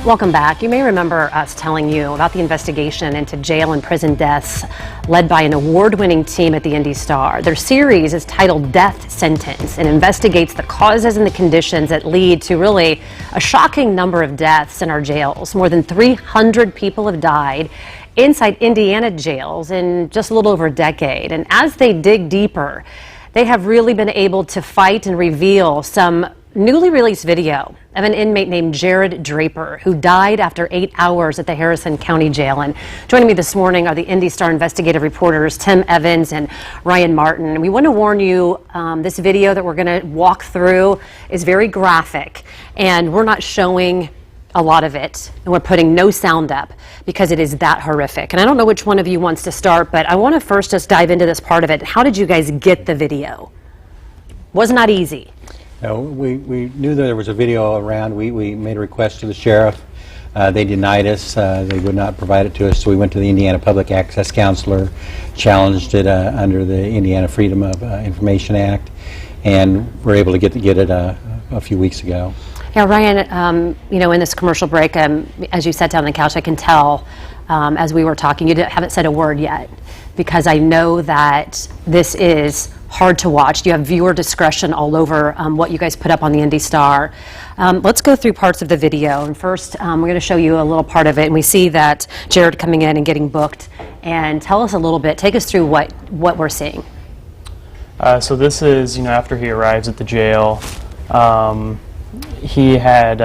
Welcome back. You may remember us telling you about the investigation into jail and prison deaths led by an award-winning team at the Indy Star. Their series is titled Death Sentence and investigates the causes and the conditions that lead to really a shocking number of deaths in our jails. More than 300 people have died inside Indiana jails in just a little over a decade. And as they dig deeper, they have really been able to fight and reveal some newly released video of an inmate named Jared Draper, who died after 8 hours at the Harrison County Jail. And joining me this morning are the Indy Star investigative reporters Tim Evans and Ryan Martin. And we want to warn you, this video that we're going to walk through is very graphic, and we're not showing a lot of it, and we're putting no sound up because it is that horrific. And I don't know which one of you wants to start, but I want to first just dive into this part of it. How did you guys get the video? Was not easy. No, we knew that there was a video around. We made a request to the sheriff. They denied us. They would not provide it to us, so we went to the Indiana Public Access Counselor, challenged it under the Indiana Freedom of Information Act, and were able to get it a few weeks ago. Yeah, Ryan, you know, in this commercial break, as you sat down on the couch, I can tell as we were talking, you haven't said a word yet, because I know that this is hard to watch. You have viewer discretion all over what you guys put up on the Indy Star. Let's go through parts of the video. And first, we're going to show you a little part of it. And we see that Jared coming in and getting booked. And tell us a little bit, take us through what we're seeing. So this is, you know, after he arrives at the jail. He had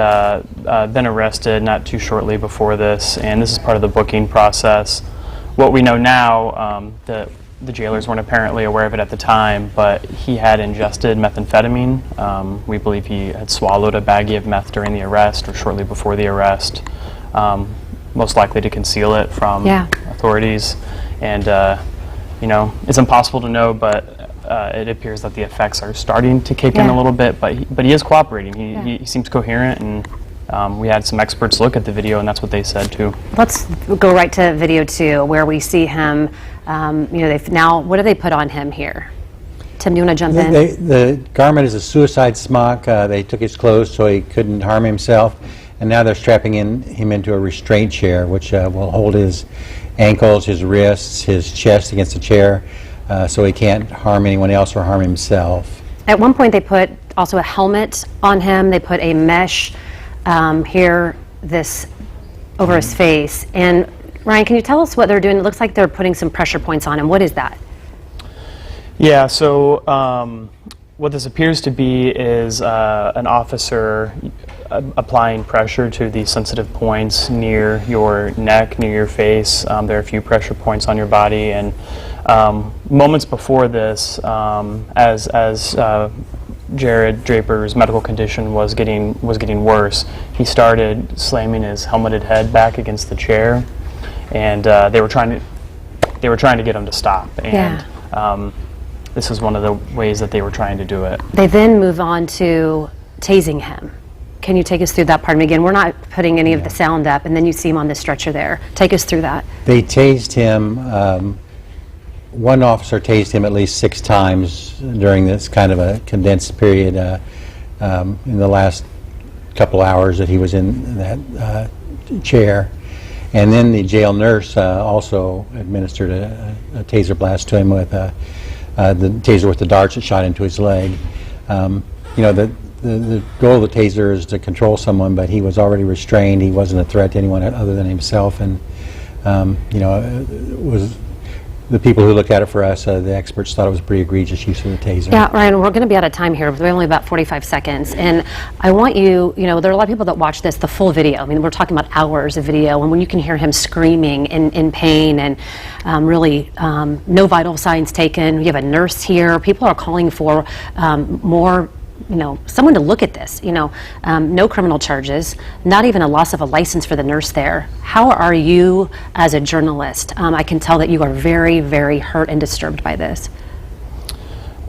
been arrested not too shortly before this, and this is part of the booking process. What we know now, the jailers weren't apparently aware of it at the time, but he had ingested methamphetamine. We believe he had swallowed a baggie of meth during the arrest or shortly before the arrest, most likely to conceal it from authorities. And you know, it's impossible to know, but it appears that the effects are starting to kick in a little bit, but he is cooperating. He seems coherent, and we had some experts look at the video, and that's what they said too. Let's go right to video 2, where we see him. You know, what do they put on him here? Tim, do you want to jump in? The garment is a suicide smock. They took his clothes so he couldn't harm himself, and now they're strapping him into a restraint chair, which will hold his ankles, his wrists, his chest against the chair, so he can't harm anyone else or harm himself. At one point, they put also a helmet on him. They put a mesh here, this over his face. And Ryan, can you tell us what they're doing? It looks like they're putting some pressure points on him. What is that? Yeah, so what this appears to be is an officer applying pressure to the sensitive points near your neck, near your face. There are a few pressure points on your body, and moments before this, as Jared Draper's medical condition was getting worse, he started slamming his helmeted head back against the chair, and they were trying to get him to stop. And this is one of the ways that they were trying to do it. They then move on to tasing him. Can you take us through that part? And again, we're not putting any of the sound up, and then you see him on the stretcher there. Take us through that. They tased him. One officer tased him at least 6 times during this kind of a condensed period in the last couple hours that he was in that chair. And then the jail nurse also administered a taser blast to him with the taser with the darts that shot into his leg. You know, the goal of the taser is to control someone, but he was already restrained. He wasn't a threat to anyone other than himself, and you know, it was. The people who looked at it for us, the experts, thought it was a pretty egregious use of the taser. Yeah, Ryan, we're going to be out of time here. We're only about 45 seconds. And I want you know, there are a lot of people that watch this, the full video. I mean, we're talking about hours of video. And when you can hear him screaming in pain and really no vital signs taken, you have a nurse here. People are calling for more, you know, someone to look at this, you know, no criminal charges, not even a loss of a license for the nurse there. How are you as a journalist? I can tell that you are very, very hurt and disturbed by this.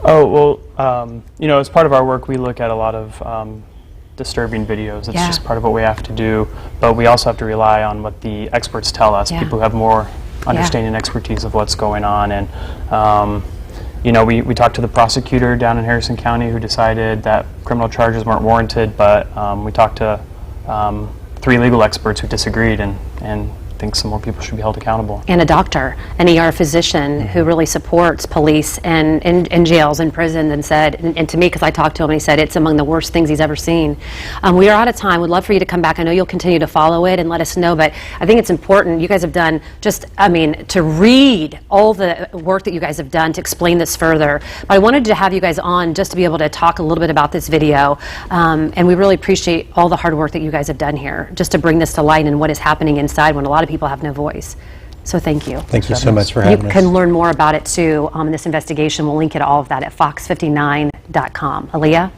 Oh, well, you know, as part of our work, we look at a lot of disturbing videos. It's just part of what we have to do, but we also have to rely on what the experts tell us, people who have more understanding and expertise of what's going on. And you know, we talked to the prosecutor down in Harrison County who decided that criminal charges weren't warranted, but we talked to 3 legal experts who disagreed, and think some more people should be held accountable. And a doctor, an ER physician who really supports police and in jails and prisons, and said, and to me, because I talked to him, and he said it's among the worst things he's ever seen. We are out of time. We'd love for you to come back. I know you'll continue to follow it and let us know, but I think it's important. You guys have done to read all the work that you guys have done to explain this further. But I wanted to have you guys on just to be able to talk a little bit about this video, and we really appreciate all the hard work that you guys have done here, just to bring this to light and what is happening inside when a lot of people have no voice. So thank you. Thank you so much for You having us. can learn more about it too in this investigation. We'll link it all of that at fox59.com. Aaliyah?